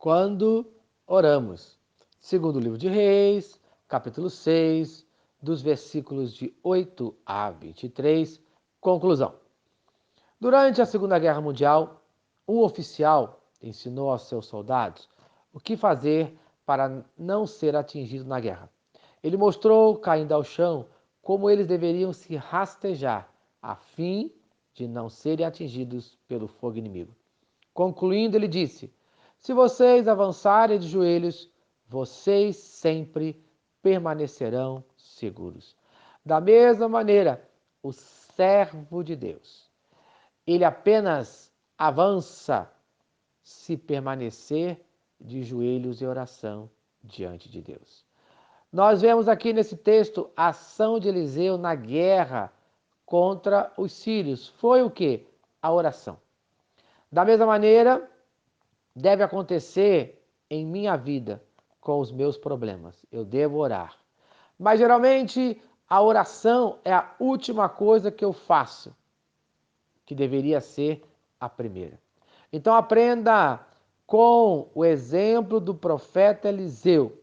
quando oramos. Segundo o livro de Reis, capítulo 6, dos versículos de 8 a 23, conclusão. Durante a Segunda Guerra Mundial, um oficial ensinou aos seus soldados o que fazer para não ser atingido na guerra. Ele mostrou, caindo ao chão, como eles deveriam se rastejar, a fim de não serem atingidos pelo fogo inimigo. Concluindo, ele disse: se vocês avançarem de joelhos, vocês sempre permanecerão seguros. Da mesma maneira, o servo de Deus, ele apenas avança se permanecer de joelhos em oração diante de Deus. Nós vemos aqui nesse texto a ação de Eliseu na guerra contra os sírios. Foi o quê? A oração. Da mesma maneira, deve acontecer em minha vida com os meus problemas. Eu devo orar. Mas geralmente a oração é a última coisa que eu faço, que deveria ser a primeira. Então aprenda com o exemplo do profeta Eliseu,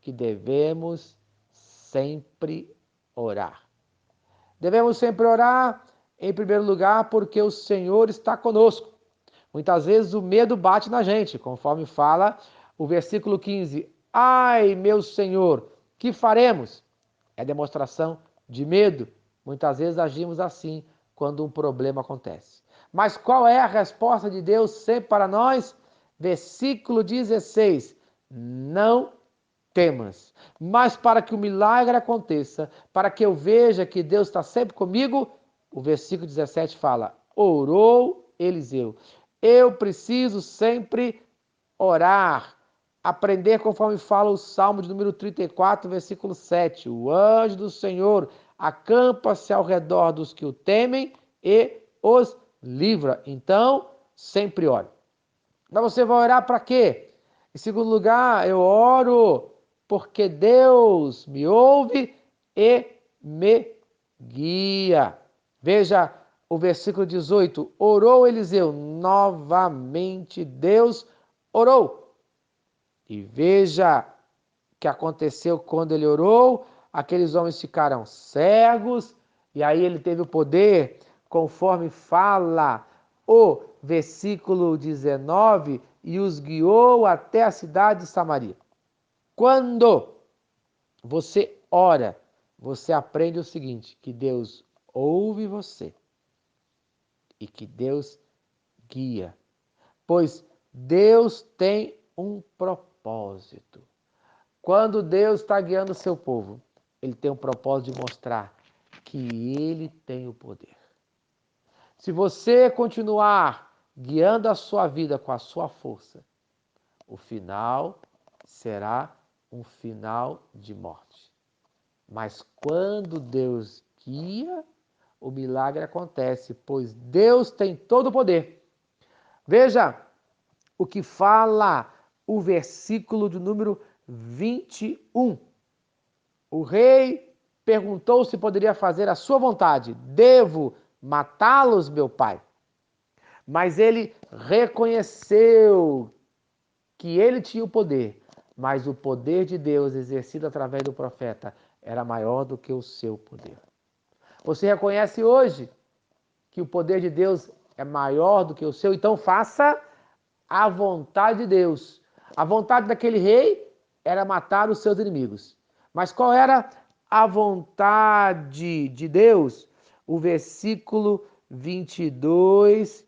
que devemos sempre orar. Devemos sempre orar, em primeiro lugar, porque o Senhor está conosco. Muitas vezes o medo bate na gente, conforme fala o versículo 15. Ai, meu Senhor, que faremos? É demonstração de medo. Muitas vezes agimos assim quando um problema acontece. Mas qual é a resposta de Deus sempre para nós? Versículo 16. Não temas. Mas para que o milagre aconteça, para que eu veja que Deus está sempre comigo, o versículo 17 fala: orou Eliseu. Eu preciso sempre orar, aprender conforme fala o Salmo de número 34, versículo 7. O anjo do Senhor acampa-se ao redor dos que o temem e os livra. Então, sempre ore. Mas você vai orar para quê? Em segundo lugar, eu oro porque Deus me ouve e me guia. Veja o versículo 18. Orou Eliseu, novamente Deus orou. E veja o que aconteceu quando ele orou. Aqueles homens ficaram cegos, e aí ele teve o poder, conforme fala o versículo 19, e os guiou até a cidade de Samaria. Quando você ora, você aprende o seguinte, que Deus ouve você e que Deus guia, pois Deus tem um propósito. Quando Deus está guiando o seu povo, Ele tem um propósito de mostrar que Ele tem o poder. Se você continuar guiando a sua vida com a sua força, o final será um final de morte. Mas quando Deus guia, o milagre acontece, pois Deus tem todo o poder. Veja o que fala o versículo de número 21. O rei perguntou se poderia fazer a sua vontade. Devo matá-los, meu pai? Mas ele reconheceu que ele tinha o poder, mas o poder de Deus exercido através do profeta era maior do que o seu poder. Você reconhece hoje que o poder de Deus é maior do que o seu? Então faça a vontade de Deus. A vontade daquele rei era matar os seus inimigos. Mas qual era a vontade de Deus? O versículo 22,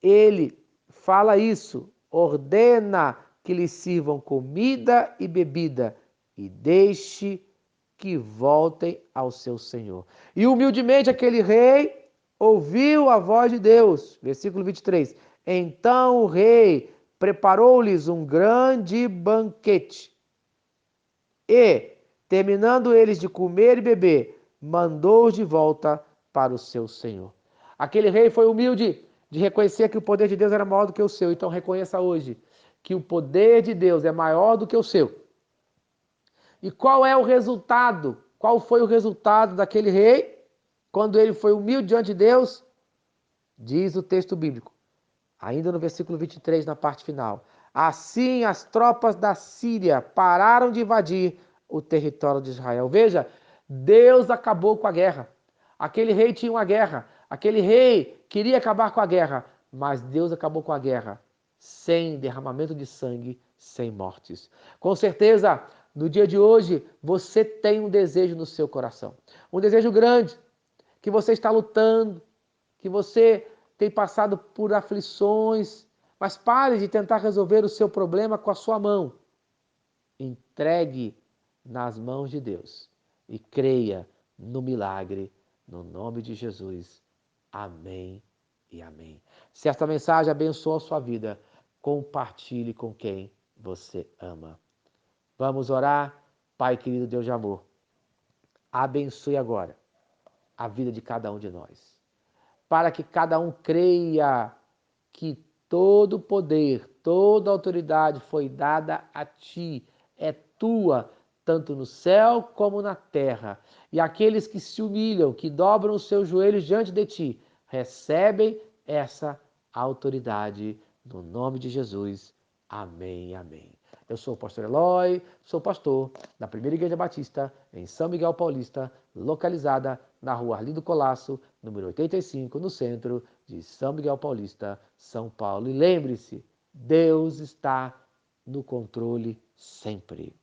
ele fala isso. Ordena que lhes sirvam comida e bebida e deixe que voltem ao seu senhor. E humildemente aquele rei ouviu a voz de Deus. Versículo 23. Então o rei preparou-lhes um grande banquete e, terminando eles de comer e beber, mandou-os de volta para o seu senhor. Aquele rei foi humilde de reconhecer que o poder de Deus era maior do que o seu. Então reconheça hoje que o poder de Deus é maior do que o seu. E qual é o resultado? Qual foi o resultado daquele rei quando ele foi humilde diante de Deus? Diz o texto bíblico, ainda no versículo 23, na parte final. Assim, as tropas da Síria pararam de invadir o território de Israel. Veja, Deus acabou com a guerra. Aquele rei tinha uma guerra. Aquele rei queria acabar com a guerra. Mas Deus acabou com a guerra sem derramamento de sangue, sem mortes. Com certeza, no dia de hoje, você tem um desejo no seu coração. Um desejo grande, que você está lutando, que você tem passado por aflições, mas pare de tentar resolver o seu problema com a sua mão. Entregue nas mãos de Deus e creia no milagre, no nome de Jesus. Amém e amém. Se esta mensagem abençoou a sua vida, compartilhe com quem você ama. Vamos orar? Pai querido, Deus de amor, abençoe agora a vida de cada um de nós, para que cada um creia que todo poder, toda autoridade foi dada a ti, é tua, tanto no céu como na terra. E aqueles que se humilham, que dobram os seus joelhos diante de ti, recebem essa autoridade no nome de Jesus. Amém, amém. Eu sou o pastor Eloy, sou pastor da Primeira Igreja Batista em São Miguel Paulista, localizada na rua Arlindo Colasso, número 85, no centro de São Miguel Paulista, São Paulo. E lembre-se, Deus está no controle sempre.